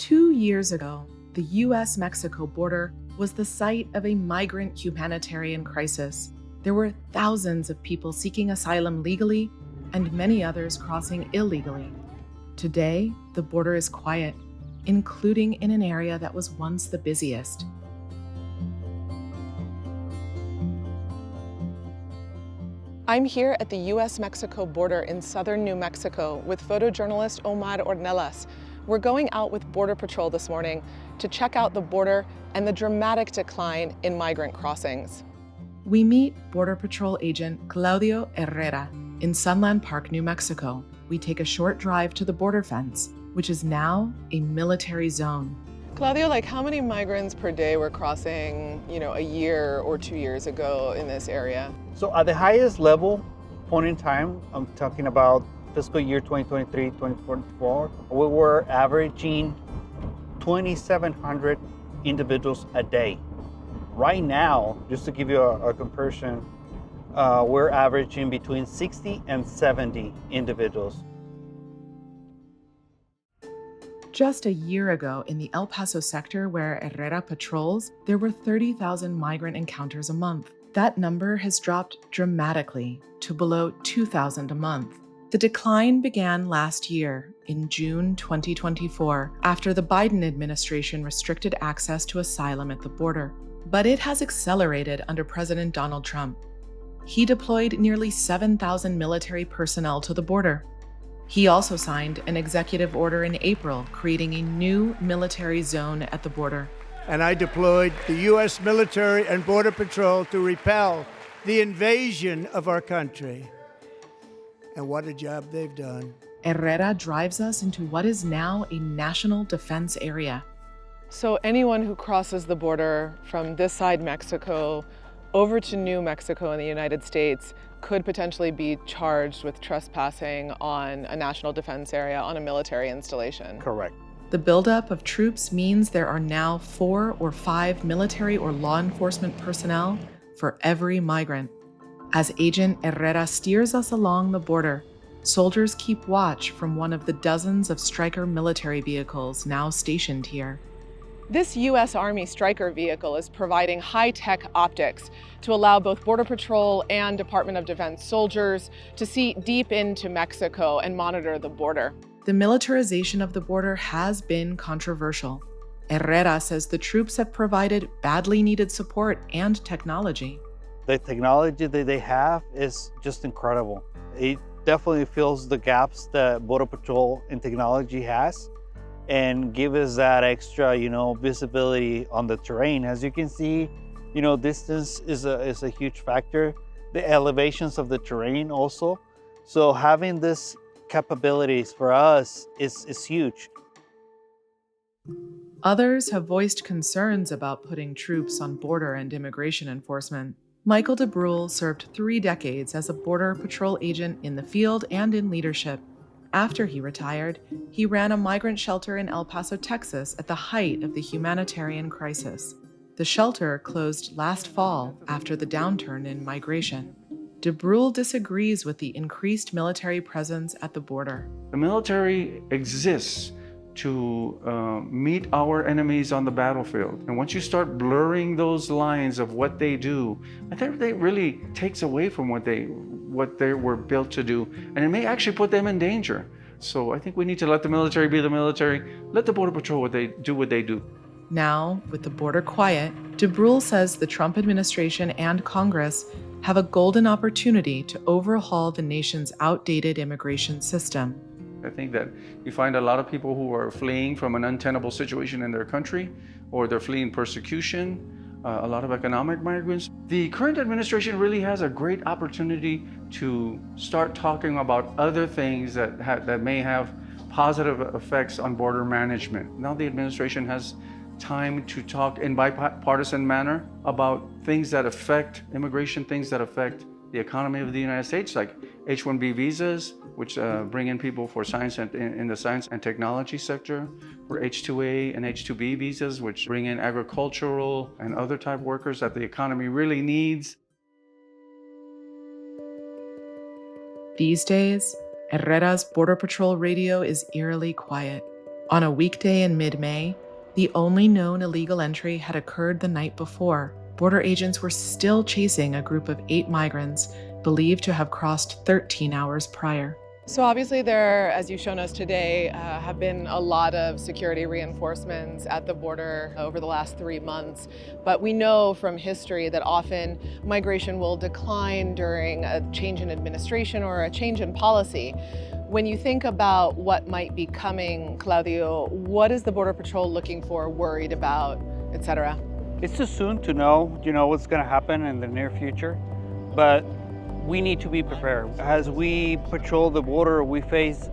2 years ago, the U.S.-Mexico border was the site of a migrant humanitarian crisis. There were thousands of people seeking asylum legally and many others crossing illegally. Today, the border is quiet, including in an area that was once the busiest. I'm here at the U.S.-Mexico border in southern New Mexico with photojournalist Omar Ornelas. We're going out with Border Patrol this morning to check out the border and the dramatic decline in migrant crossings. We meet Border Patrol agent Claudio Herrera in Sunland Park, New Mexico. We take a short drive to the border fence, which is now a military zone. Claudio, how many migrants per day were crossing, a year or 2 years ago in this area? So at the highest level point in time, I'm talking about fiscal year 2023, 2024, we were averaging 2,700 individuals a day. Right now, just to give you a comparison, we're averaging between 60 and 70 individuals. Just a year ago, in the El Paso sector where Herrera patrols, there were 30,000 migrant encounters a month. That number has dropped dramatically to below 2,000 a month. The decline began last year, in June 2024, after the Biden administration restricted access to asylum at the border. But it has accelerated under President Donald Trump. He deployed nearly 7,000 military personnel to the border. He also signed an executive order in April creating a new military zone at the border. And I deployed the U.S. military and Border Patrol to repel the invasion of our country. And what a job they've done. Herrera drives us into what is now a national defense area. So anyone who crosses the border from this side Mexico over to New Mexico in the United States could potentially be charged with trespassing on a national defense area, on a military installation. Correct. The buildup of troops means there are now 4 or 5 military or law enforcement personnel for every migrant. As Agent Herrera steers us along the border, soldiers keep watch from one of the dozens of Stryker military vehicles now stationed here. This U.S. Army Stryker vehicle is providing high-tech optics to allow both Border Patrol and Department of Defense soldiers to see deep into Mexico and monitor the border. The militarization of the border has been controversial. Herrera says the troops have provided badly needed support and technology. The technology that they have is just incredible. It definitely fills the gaps that Border Patrol in technology has, and give us that extra, visibility on the terrain. As you can see, distance is a huge factor. The elevations of the terrain also. So having this capabilities for us is huge. Others have voiced concerns about putting troops on border and immigration enforcement. Michael DeBrule served 3 decades as a Border Patrol agent in the field and in leadership. After he retired, he ran a migrant shelter in El Paso, Texas at the height of the humanitarian crisis. The shelter closed last fall after the downturn in migration. DeBrule disagrees with the increased military presence at the border. The military exists to meet our enemies on the battlefield. And once you start blurring those lines of what they do, I think that really takes away from what they were built to do, and it may actually put them in danger. So I think we need to let the military be the military, let the Border Patrol what they do. Now, with the border quiet, DeBrule says the Trump administration and Congress have a golden opportunity to overhaul the nation's outdated immigration system. I think that you find a lot of people who are fleeing from an untenable situation in their country, or they're fleeing persecution, a lot of economic migrants. The current administration really has a great opportunity to start talking about other things that may have positive effects on border management. Now the administration has time to talk in bipartisan manner about things that affect immigration, things that affect the economy of the United States, like H-1B visas, which bring in people for science and in the science and technology sector, or H-2A and H-2B visas, which bring in agricultural and other type workers that the economy really needs. These days, Herrera's Border Patrol radio is eerily quiet. On a weekday in mid-May, the only known illegal entry had occurred the night before. Border agents were still chasing a group of 8 migrants believed to have crossed 13 hours prior. So obviously there, as you've shown us today, have been a lot of security reinforcements at the border over the last 3 months. But we know from history that often migration will decline during a change in administration or a change in policy. When you think about what might be coming, Claudio, what is the Border Patrol looking for, worried about, etc.? It's too soon to know, what's going to happen in the near future, but we need to be prepared. As we patrol the border, we face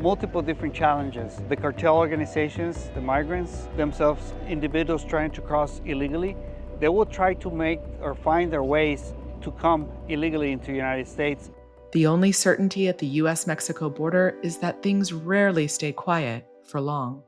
multiple different challenges. The cartel organizations, the migrants themselves, individuals trying to cross illegally, they will try to make or find their ways to come illegally into the United States. The only certainty at the U.S.-Mexico border is that things rarely stay quiet for long.